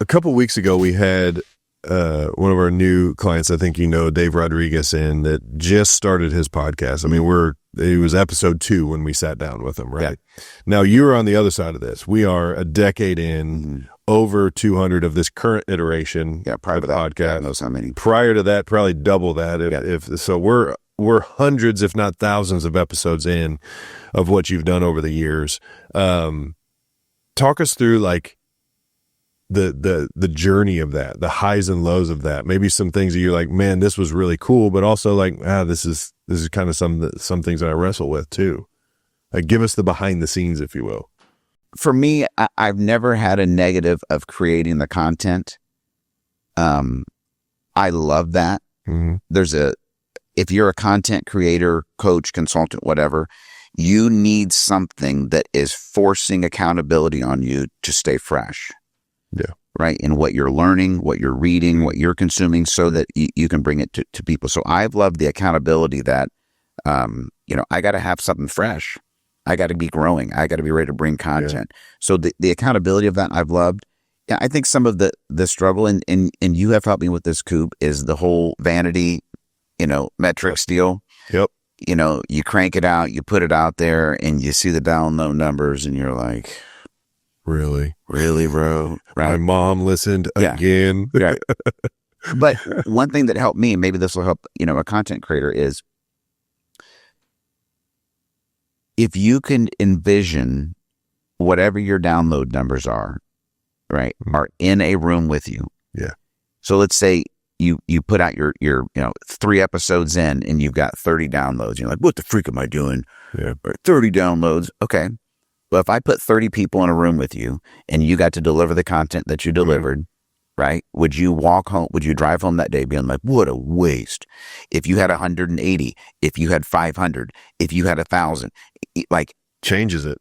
a couple weeks ago, we had one of our new clients, I think Dave Rodriguez, in that just started his podcast. I mean, it was episode 2 when we sat down with him, right? Yeah. Now, you're on the other side of this. We are a decade in, over 200 of this current iteration of the podcast. God knows how many. Prior to that, probably double that. If so, we're hundreds, if not thousands, of episodes in of what you've done over the years. Talk us through like the journey of that, the highs and lows of that. Maybe some things that you're like, man, this was really cool, but also like, this is kind of some things that I wrestle with too. Like, give us the behind the scenes, if you will. For me, I've never had a negative of creating the content. I love that. Mm-hmm. If you're a content creator, coach, consultant, whatever, you need something that is forcing accountability on you to stay fresh. Yeah. Right. In what you're learning, what you're reading, what you're consuming, so that you can bring it to people. So I've loved the accountability that, I got to have something fresh. I got to be growing. I got to be ready to bring content. Yeah. So the accountability of that I've loved. Yeah, I think some of the struggle, and you have helped me with this, Coop, is the whole vanity, metrics deal. Yep. You crank it out, you put it out there, and you see the download numbers, and you're like, really, bro? Right? My mom listened again. Right. But one thing that helped me, maybe this will help, a content creator, is if you can envision whatever your download numbers are, right, are in a room with you. Yeah. So let's say you put out your 3 episodes in and you've got 30 downloads. You're like, what the freak am I doing? Yeah. 30 downloads. Okay. Well, if I put 30 people in a room with you and you got to deliver the content that you delivered, right? Would you walk home? Would you drive home that day being like, what a waste? If you had 180, if you had 500, if you had 1,000, like, changes it.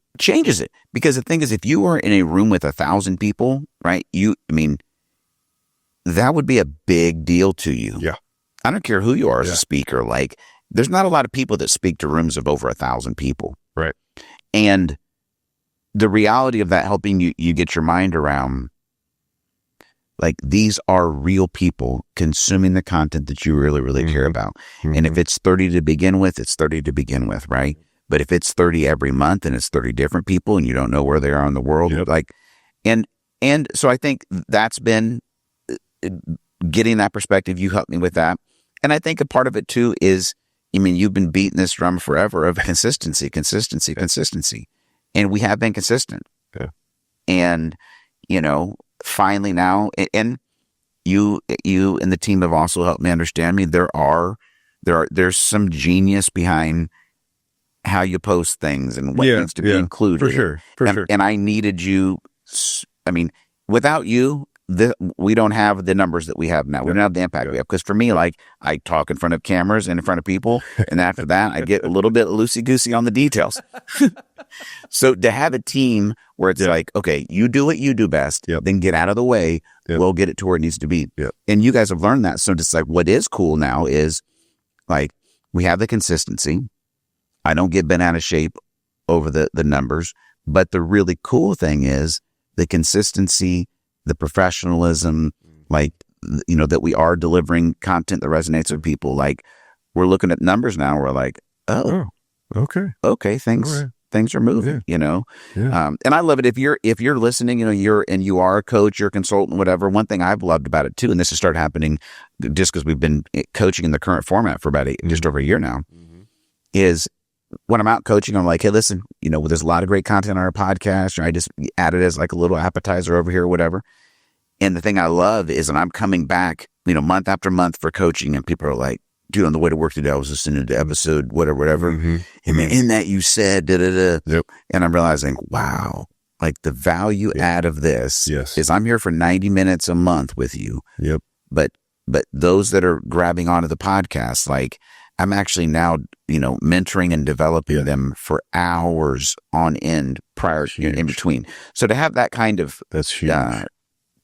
Because the thing is, if you were in a room with 1,000 people, right? That would be a big deal to you. Yeah. I don't care who you are as a speaker. Like, there's not a lot of people that speak to rooms of over 1,000 people. Right. And the reality of that, helping you get your mind around, like, these are real people consuming the content that you really, really care about. Mm-hmm. And if it's 30 to begin with, it's 30 to begin with, right? But if it's 30 every month and it's 30 different people and you don't know where they are in the world, and so I think that's been getting that perspective. You helped me with that. And I think a part of it too is, you've been beating this drum forever of consistency. And we have been consistent. Yeah. And, finally now, and you and the team have also helped me understand there's some genius behind how you post things and what needs to be included. For sure. And I needed you. Without you, we don't have the numbers that we have now. We don't have the impact we have. Because for me, like, I talk in front of cameras and in front of people. And after that, I get a little bit loosey-goosey on the details. So to have a team where it's like, okay, you do what you do best, then get out of the way. We'll get it to where it needs to be. And you guys have learned that. So just like, what is cool now is, like, we have the consistency. I don't get bent out of shape over the numbers. But the really cool thing is the consistency, the professionalism, like, that we are delivering content that resonates with people. Like, we're looking at numbers now. We're like, okay, things are moving, Yeah. And I love it. If you're listening, you are a coach, you're a consultant, whatever. One thing I've loved about it too, and this has started happening just because we've been coaching in the current format for about just over a year now, is when I'm out coaching, I'm like, hey, listen, there's a lot of great content on our podcast, or I just added as like a little appetizer over here or whatever. And the thing I love is that I'm coming back, month after month for coaching, and people are like, dude, on the way to work today, I was listening to episode whatever. And in that you said, Yep. And I'm realizing, wow, like, the value add of this is I'm here for 90 minutes a month with you. Yep. But those that are grabbing onto the podcast, like, I'm actually now, mentoring and developing them for hours on end prior, in between. So to have that kind of that's huge.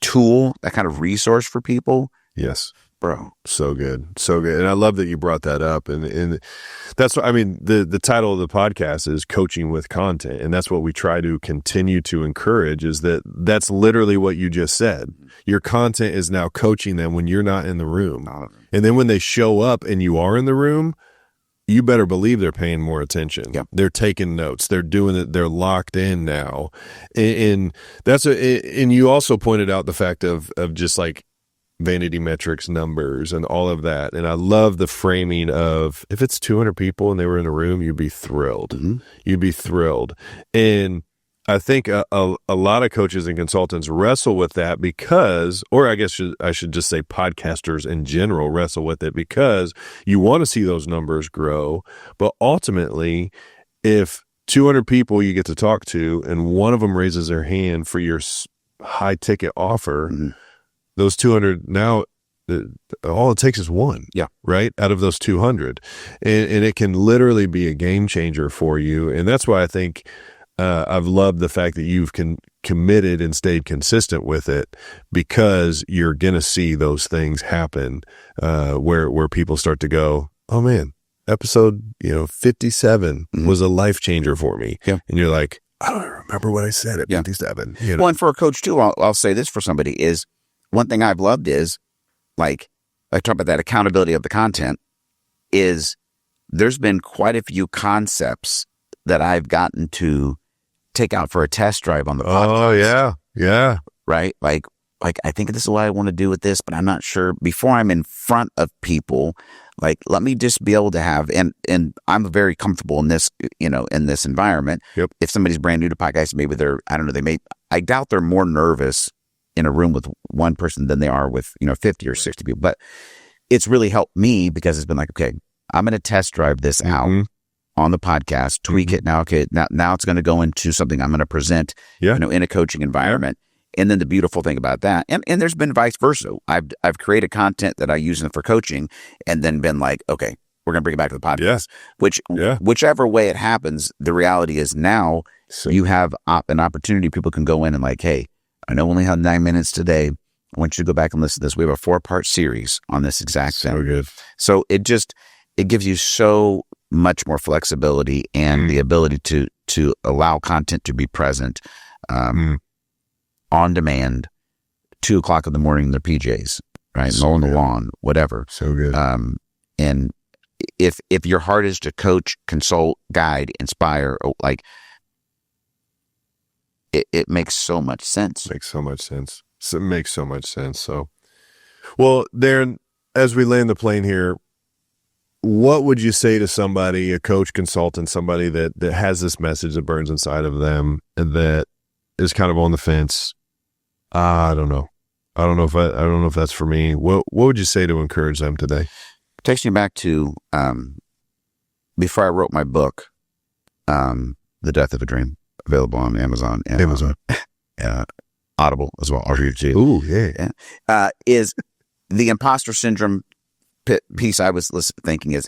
Tool, that kind of resource for people, yes, bro. So good. So good. And I love that you brought that up. And that's what, I mean, the title of the podcast is Coaching with Content. And that's what we try to continue to encourage, is that's literally what you just said. Your content is now coaching them when you're not in the room. And then when they show up and you are in the room, you better believe they're paying more attention. Yep. They're taking notes. They're doing it. They're locked in now. And and you also pointed out the fact of just like vanity metrics, numbers, and all of that. And I love the framing of, if it's 200 people and they were in a room, you'd be thrilled. Mm-hmm. You'd be thrilled. And I think a lot of coaches and consultants wrestle with that because, or I guess I should just say podcasters in general wrestle with it because you want to see those numbers grow. But ultimately, if 200 people you get to talk to and one of them raises their hand for your high ticket offer, Mm-hmm. those 200 now, all it takes is one. Yeah. Right. Out of those 200. And it can literally be a game changer for you. And that's why I think I've loved the fact that you've committed and stayed consistent with it, because you're going to see those things happen where people start to go, oh man, episode 57 was a life changer for me. Yeah. And you're like, I don't remember what I said at 57. Well, and for a coach too, I'll say this for somebody is, one thing I've loved is, like, I talk about that accountability of the content, is there's been quite a few concepts that I've gotten to take out for a test drive on the podcast. Oh, yeah. Yeah. Right? Like I think this is what I want to do with this, but I'm not sure. Before I'm in front of people, like, let me just be able to have, and I'm very comfortable in this, in this environment. Yep. If somebody's brand new to podcasting, maybe I doubt they're more nervous in a room with one person than they are with, 50 or 60 people. But it's really helped me because it's been like, okay, I'm going to test drive this out on the podcast, tweak it now. Okay, now it's going to go into something I'm going to present, in a coaching environment. And then the beautiful thing about that, and there's been vice versa. I've created content that I use for coaching, and then been like, okay, we're going to bring it back to the podcast. Whichever way it happens, the reality is now you have an opportunity. People can go in and like, hey, I know we only have 9 minutes today. I want you to go back and listen to this. We have a 4-part series on this exact thing. So good. So it gives you so much more flexibility and the ability to allow content to be present on demand, 2:00 in the morning in their PJs, right? So mowing the lawn, whatever. So good. And if your heart is to coach, consult, guide, inspire, like, it makes so much sense. Makes so much sense. It makes so much sense. So, well, Darren, as we land the plane here, what would you say to somebody, a coach, consultant, somebody that has this message that burns inside of them and that is kind of on the fence? I don't know. I don't know if that's for me. What would you say to encourage them today? Takes me back to before I wrote my book, The Death of a Dream, available on Amazon and Audible as well. Ooh, yeah. Is the imposter syndrome piece I was thinking is,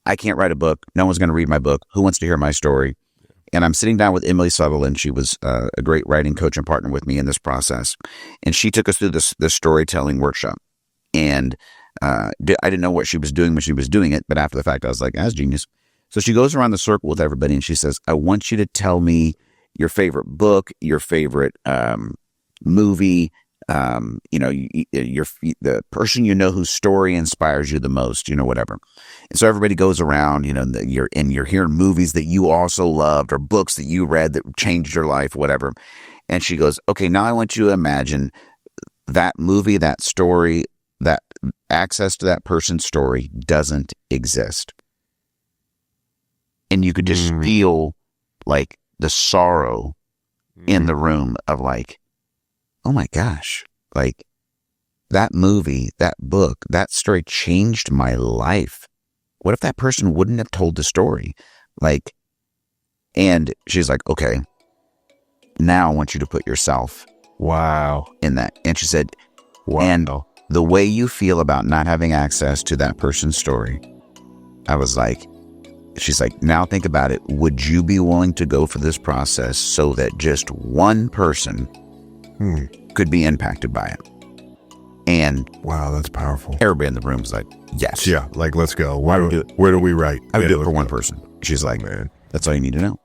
I can't write a book. No one's going to read my book. Who wants to hear my story? And I'm sitting down with Emily Southerland. She was a great writing coach and partner with me in this process. And she took us through this storytelling workshop. And I didn't know what she was doing when she was doing it. But after the fact, I was like, that's genius. So she goes around the circle with everybody and she says, I want you to tell me your favorite book, your favorite movie, the person whose story inspires you the most, whatever. And so everybody goes around, you're hearing movies that you also loved or books that you read that changed your life, whatever. And she goes, okay, now I want you to imagine that movie, that story, that access to that person's story doesn't exist. And you could just feel like the sorrow in the room of like, oh my gosh, like that movie, that book, that story changed my life. What if that person wouldn't have told the story? Like, and she's like, okay, now I want you to put yourself in that. And she said, and the way you feel about not having access to that person's story, I was like, she's like, now think about it. Would you be willing to go for this process so that just one person could be impacted by it? And wow, that's powerful. everybody in the room was like, yes. Yeah, like let's go. I would do it. Where do we write? I would do it for one person. She's like, man, that's all you need to know.